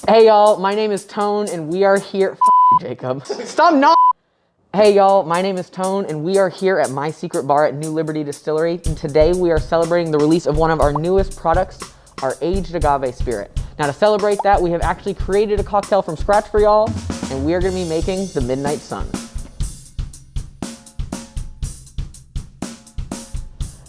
Hey y'all, my name is Tone and we are here. Jacob. Stop not. Hey y'all, my name is Tone and we are here at My Secret Bar at New Liberty Distillery. And today we are celebrating the release of one of our newest products, our Aged Agave Spirit. Now to celebrate that, we have actually created a cocktail from scratch for y'all, and we are gonna be making the Midnight Sun.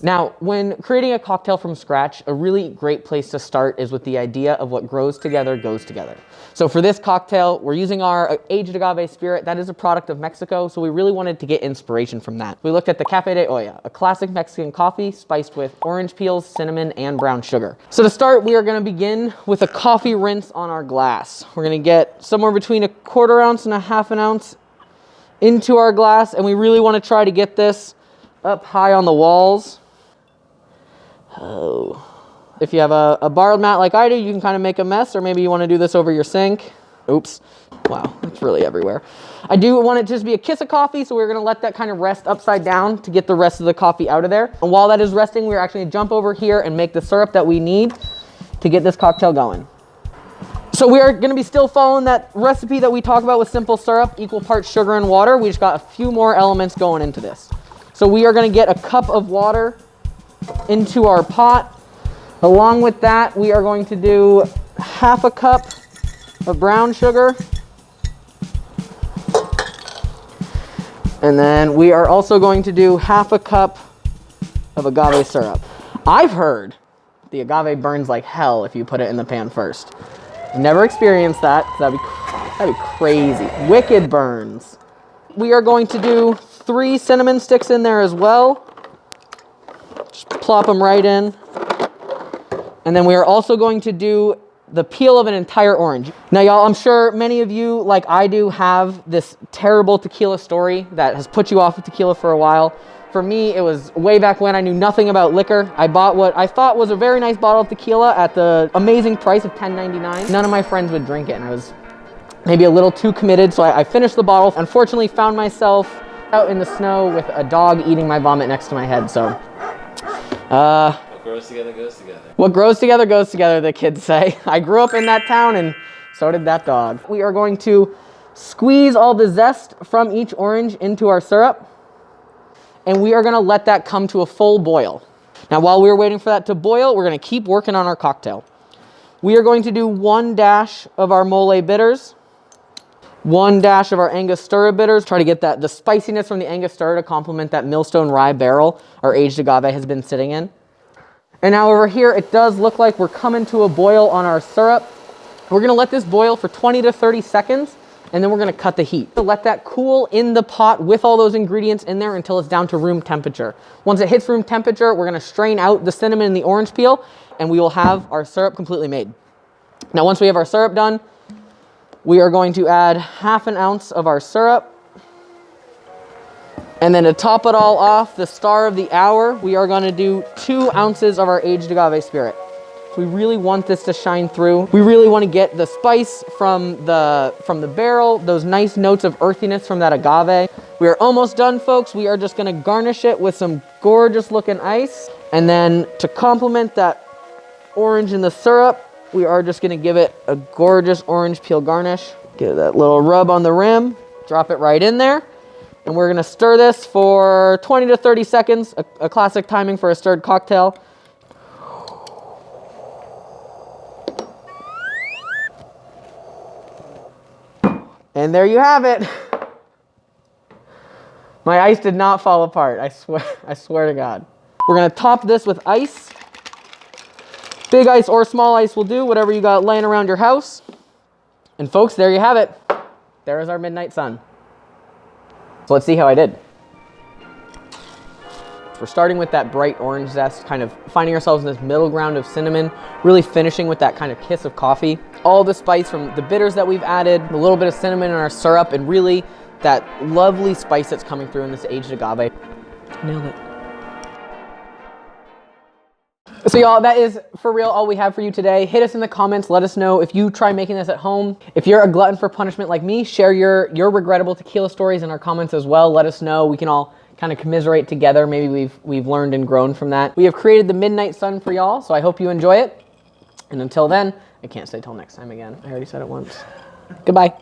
Now, when creating a cocktail from scratch, a really great place to start is with the idea of what grows together goes together. So for this cocktail, we're using our Aged Agave Spirit. That is a product of Mexico, so we really wanted to get inspiration from that. We looked at the Café de Olla, a classic Mexican coffee spiced with orange peels, cinnamon, and brown sugar. So to start, we are gonna begin with a coffee rinse on our glass. We're gonna get somewhere between 1/4 ounce and 1/2 ounce into our glass, and we really wanna try to get this up high on the walls. Oh. If you have a borrowed mat like I do, you can kind of make a mess, or maybe you want to do this over your sink. Oops. Wow, it's really everywhere. I do want it to just be a kiss of coffee, so we're going to let that kind of rest upside down to get the rest of the coffee out of there. And while that is resting, we're actually going to jump over here and make the syrup that we need to get this cocktail going. So we are going to be still following that recipe that we talked about with simple syrup, equal parts sugar and water. We just got a few more elements going into this. So we are going to get a cup of water into our pot. Along with that, we are going to do 1/2 cup of brown sugar. And then we are also going to do 1/2 cup of agave syrup. I've heard the agave burns like hell if you put it in the pan first. Never experienced that, because that'd be crazy. Wicked burns. We are going to do 3 cinnamon sticks in there as well. Just plop them right in. And then we are also going to do the peel of an entire orange. Now y'all, I'm sure many of you, like I do, have this terrible tequila story that has put you off of tequila for a while. For me, it was way back when I knew nothing about liquor. I bought what I thought was a very nice bottle of tequila at the amazing price of $10.99. None of my friends would drink it, and I was maybe a little too committed, so I finished the bottle. Unfortunately, found myself out in the snow with a dog eating my vomit next to my head, so. What grows together goes together. What grows together goes together, the kids say. I grew up in that town, and so did that dog. We are going to squeeze all the zest from each orange into our syrup, and we are going to let that come to a full boil. Now, while we're waiting for that to boil, we're going to keep working on our cocktail. We are going to do 1 dash of our mole bitters, 1 dash of our Angostura bitters. Try to get the spiciness from the Angostura to complement that Millstone rye barrel our aged agave has been sitting in. And now over here, it does look like we're coming to a boil on our syrup. We're gonna let this boil for 20 to 30 seconds, and then we're gonna cut the heat. Let that cool in the pot with all those ingredients in there until it's down to room temperature. Once it hits room temperature, we're gonna strain out the cinnamon and the orange peel, and we will have our syrup completely made. Now, once we have our syrup done, we are going to add 1/2 ounce of our syrup. And then to top it all off, the star of the hour, we are going to do 2 ounces of our Aged Agave Spirit. So we really want this to shine through. We really want to get the spice from the barrel, those nice notes of earthiness from that agave. We are almost done, folks. We are just going to garnish it with some gorgeous looking ice. And then to complement that orange in the syrup, we are just going to give it a gorgeous orange peel garnish. Give that little rub on the rim, drop it right in there. And we're gonna stir this for 20 to 30 seconds, a classic timing for a stirred cocktail. And there you have it. My ice did not fall apart, I swear to God. We're gonna top this with ice. Big ice or small ice will do, whatever you got laying around your house. And folks, there you have it. There is our Midnight Sun. So let's see how I did. We're starting with that bright orange zest, kind of finding ourselves in this middle ground of cinnamon, really finishing with that kind of kiss of coffee. All the spice from the bitters that we've added, a little bit of cinnamon in our syrup, and really that lovely spice that's coming through in this aged agave. Nailed it. So y'all, that is for real all we have for you today. Hit us in the comments. Let us know if you try making this at home. If you're a glutton for punishment like me, share your regrettable tequila stories in our comments as well. Let us know. We can all kind of commiserate together. Maybe we've learned and grown from that. We have created the Midnight Sun for y'all, so I hope you enjoy it. And until then, I can't say till next time again. I already said it once. Goodbye.